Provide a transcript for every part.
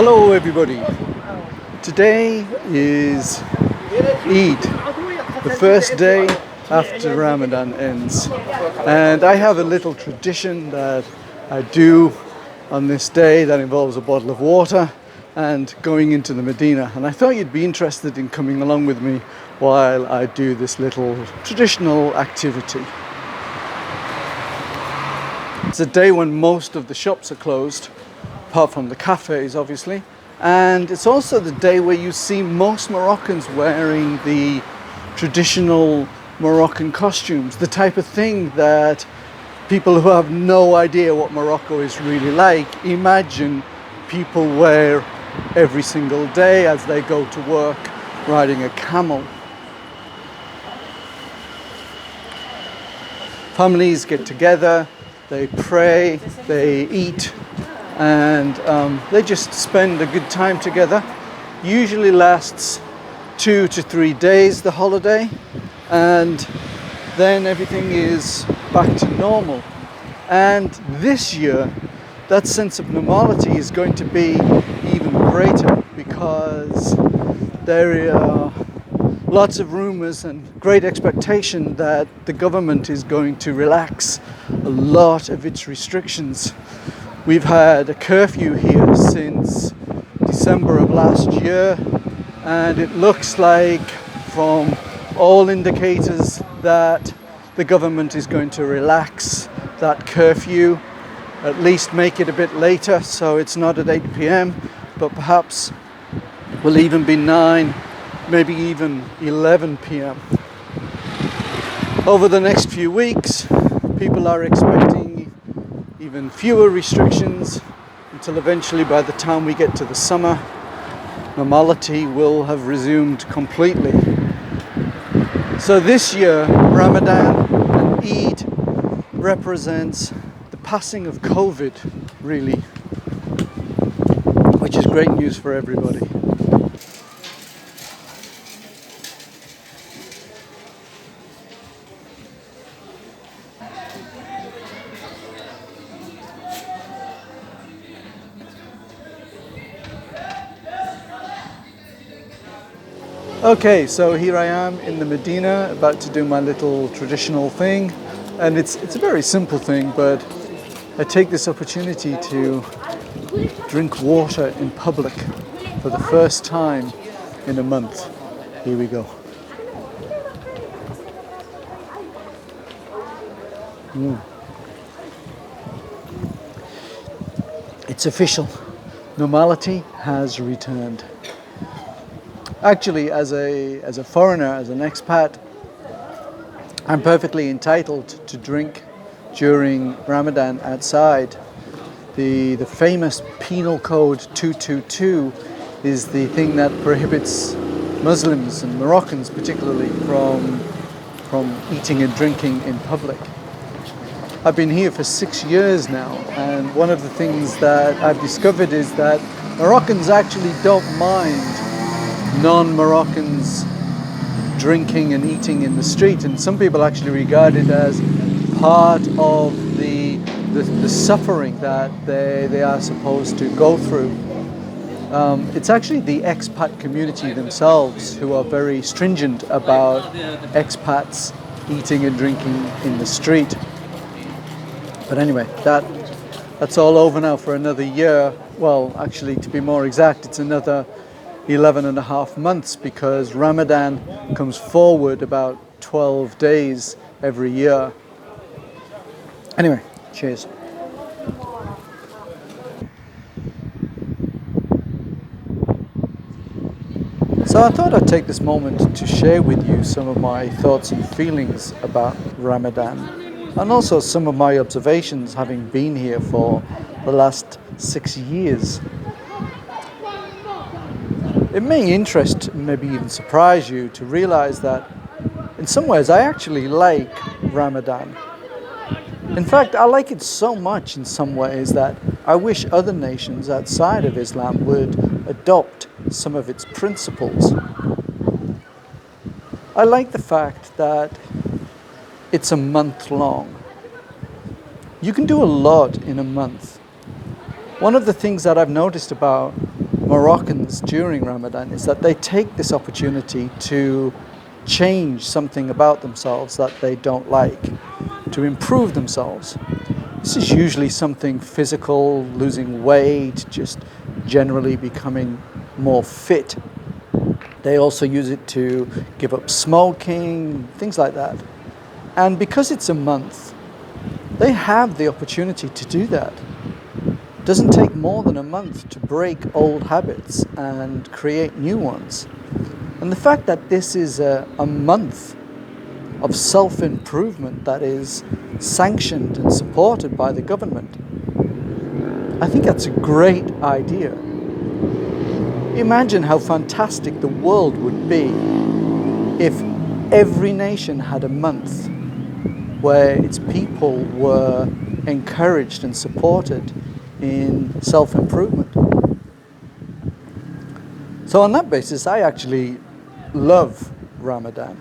Hello everybody. Today is Eid, the first day after Ramadan ends. And I have a little tradition that I do on this day that involves a bottle of water and going into the Medina. And I thought you'd be interested in coming along with me while I do this little traditional activity. It's a day when most of the shops are closed, apart from the cafes obviously, and it's also the day where you see most Moroccans wearing the traditional Moroccan costumes, the type of thing that people who have no idea what Morocco is really like imagine people wear every single day as they go to work riding a camel. Families get together, they pray, they eat, and they just spend a good time together. Usually lasts 2 to 3 days, the holiday, and then everything is back to normal. And this year, that sense of normality is going to be even greater because there are lots of rumours and great expectation that the government is going to relax a lot of its restrictions. We've had a curfew here since December of last year, and it looks like from all indicators that the government is going to relax that curfew, at least make it a bit later so it's not at 8 p.m, but perhaps will even be 9, maybe even 11 p.m. Over the next few weeks, people are expecting even fewer restrictions until eventually, by the time we get to the summer, normality will have resumed completely. So this year, Ramadan and Eid represents the passing of COVID, really, which is great news for everybody. Okay, so here I am in the Medina, about to do my little traditional thing, and it's a very simple thing, but I take this opportunity to drink water in public for the first time in a month. Here we go. It's official. Normality has returned. Actually, as a foreigner, as an expat, I'm perfectly entitled to drink during Ramadan outside. The famous penal code 222 is the thing that prohibits Muslims and Moroccans particularly from eating and drinking in public. I've been here for 6 years now, and one of the things that I've discovered is that Moroccans actually don't mind non-Moroccans drinking and eating in the street, and some people actually regard it as part of the suffering that they are supposed to go through. It's actually the expat community themselves who are very stringent about expats eating and drinking in the street. But anyway, that's all over now for another year. Well, actually, to be more exact, it's another 11 and a half months because Ramadan comes forward about 12 days every year. Anyway, cheers. So I thought I'd take this moment to share with you some of my thoughts and feelings about Ramadan, and also some of my observations having been here for the last 6 years. It may interest, maybe even surprise you to realize that in some ways I actually like Ramadan. In fact, I like it so much in some ways that I wish other nations outside of Islam would adopt some of its principles. I like the fact that it's a month long. You can do a lot in a month. One of the things that I've noticed about Moroccans during Ramadan is that they take this opportunity to change something about themselves that they don't like, to improve themselves. This is usually something physical, losing weight, just generally becoming more fit. They also use it to give up smoking, things like that. And because it's a month, they have the opportunity to do that. It doesn't take more than a month to break old habits and create new ones. And the fact that this is a month of self-improvement that is sanctioned and supported by the government, I think that's a great idea. Imagine how fantastic the world would be if every nation had a month where its people were encouraged and supported in self-improvement. So on that basis, I actually love Ramadan.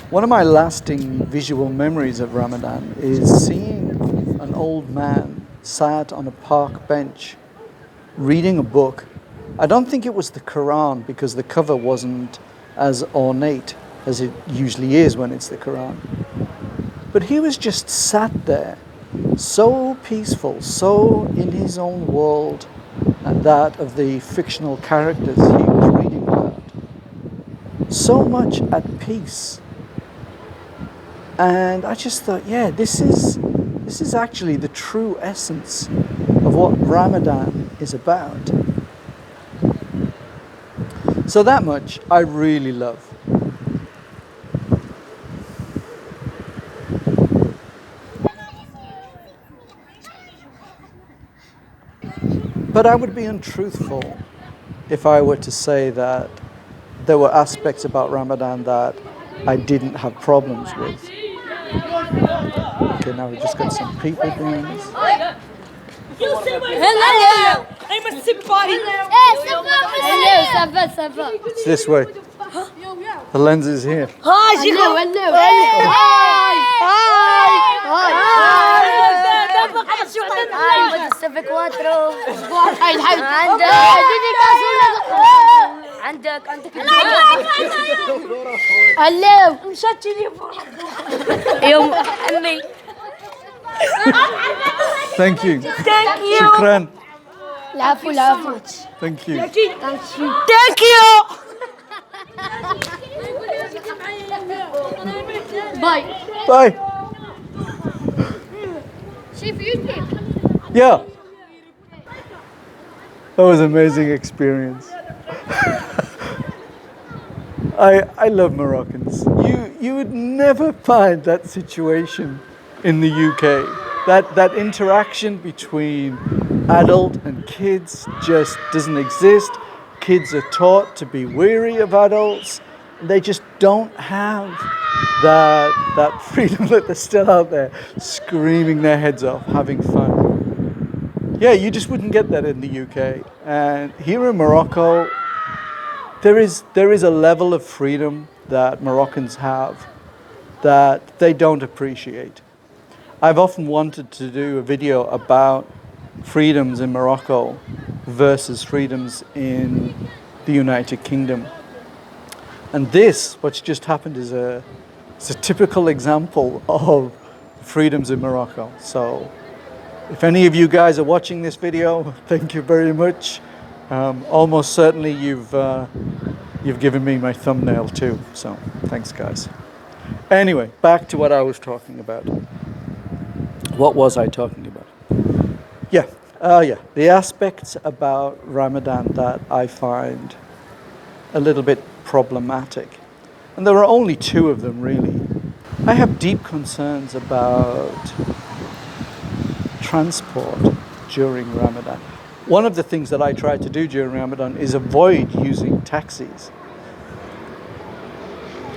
One of my lasting visual memories of Ramadan is seeing an old man sat on a park bench reading a book. I don't think it was the Quran because the cover wasn't as ornate as it usually is when it's the Quran. But he was just sat there, so peaceful, so in his own world and that of the fictional characters he was reading about. So much at peace. And I just thought, yeah, this is actually the true essence of what Ramadan is about. So that much I really love. But I would be untruthful if I were to say that there were aspects about Ramadan that I didn't have problems with. Okay, now we just got some people doing this. Hello! I'm a somebody. Hello, ça va. It's this way. The lens is here. Hi, Chico. Hello. عندك هلو مشات يوم عمي. Thank you. Thank you. شكرا. العفو. Thank you. Thank you. Bye. Bye. Yeah. That was an amazing experience. I love Moroccans. You would never find that situation in the UK. That interaction between adult and kids just doesn't exist. Kids are taught to be weary of adults. They just don't have that freedom that they're still out there screaming their heads off, having fun. Yeah, you just wouldn't get that in the UK. And here in Morocco, there is a level of freedom that Moroccans have that they don't appreciate. I've often wanted to do a video about freedoms in Morocco versus freedoms in the United Kingdom. And this, what's just happened, is a typical example of freedoms in Morocco. So if any of you guys are watching this video, thank you very much. Almost certainly you've given me my thumbnail too. So thanks, guys. Anyway, back to what I was talking about. What was I talking about? Yeah, the aspects about Ramadan that I find a little bit problematic. And there are only two of them, really. I have deep concerns about transport during Ramadan. One of the things that I try to do during Ramadan is avoid using taxis.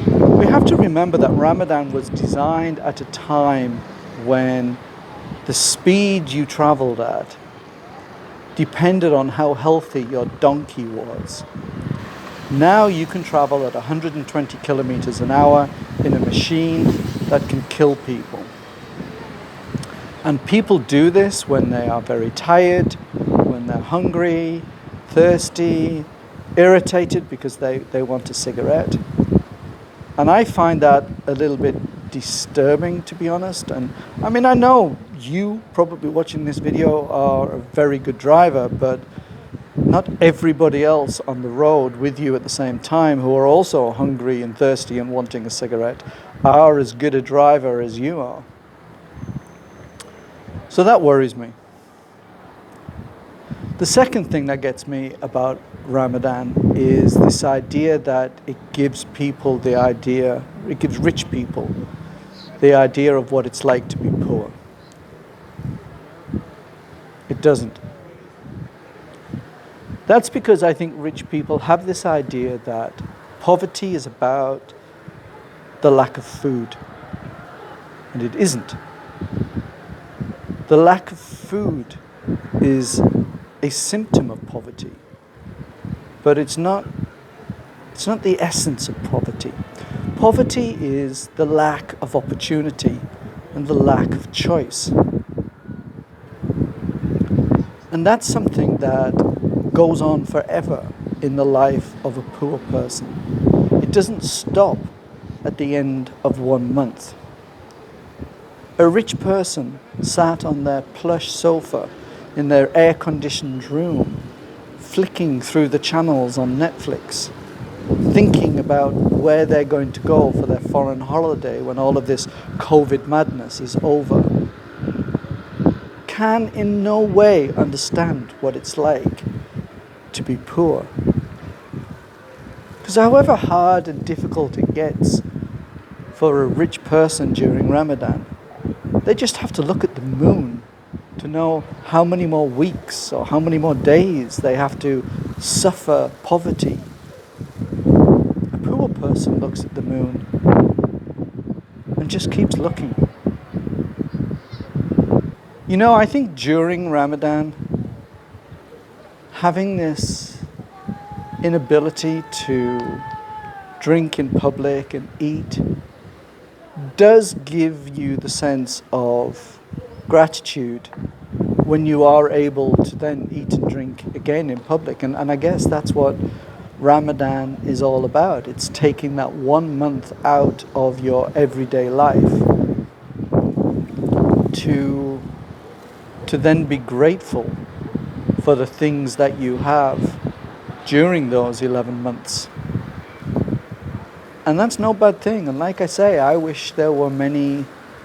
We have to remember that Ramadan was designed at a time when the speed you traveled at depended on how healthy your donkey was. Now you can travel at 120 kilometers an hour in a machine that can kill people. And people do this when they are very tired, when they're hungry, thirsty, irritated because they want a cigarette. And I find that a little bit disturbing, to be honest. And I mean, I know you probably watching this video are a very good driver, but not everybody else on the road with you at the same time who are also hungry and thirsty and wanting a cigarette are as good a driver as you are. So that worries me. The second thing that gets me about Ramadan is this idea that it gives people the idea, it gives rich people the idea of what it's like to be poor. It doesn't. That's because I think rich people have this idea that poverty is about the lack of food. And it isn't. The lack of food is a symptom of poverty. But it's not the essence of poverty. Poverty is the lack of opportunity and the lack of choice. And that's something that goes on forever in the life of a poor person. It doesn't stop at the end of 1 month. A rich person sat on their plush sofa in their air-conditioned room, flicking through the channels on Netflix, thinking about where they're going to go for their foreign holiday when all of this COVID madness is over, can in no way understand what it's like to be poor. Because however hard and difficult it gets for a rich person during Ramadan, they just have to look at the moon to know how many more weeks or how many more days they have to suffer poverty. A poor person looks at the moon and just keeps looking. You know, I think during Ramadan, having this inability to drink in public and eat does give you the sense of gratitude when you are able to then eat and drink again in public. And I guess that's what Ramadan is all about. It's taking that 1 month out of your everyday life to then be grateful for the things that you have during those 11 months. And that's no bad thing. And like I say, I wish there were many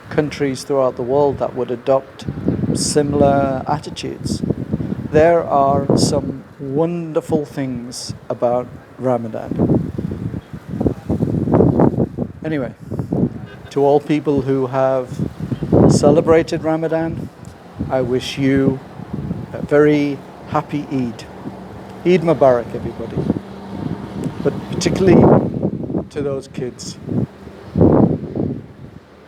countries throughout the world that would adopt similar attitudes. There are some wonderful things about Ramadan. Anyway, to all people who have celebrated Ramadan, I wish you a very happy Eid. Eid Mubarak, everybody. But particularly to those kids.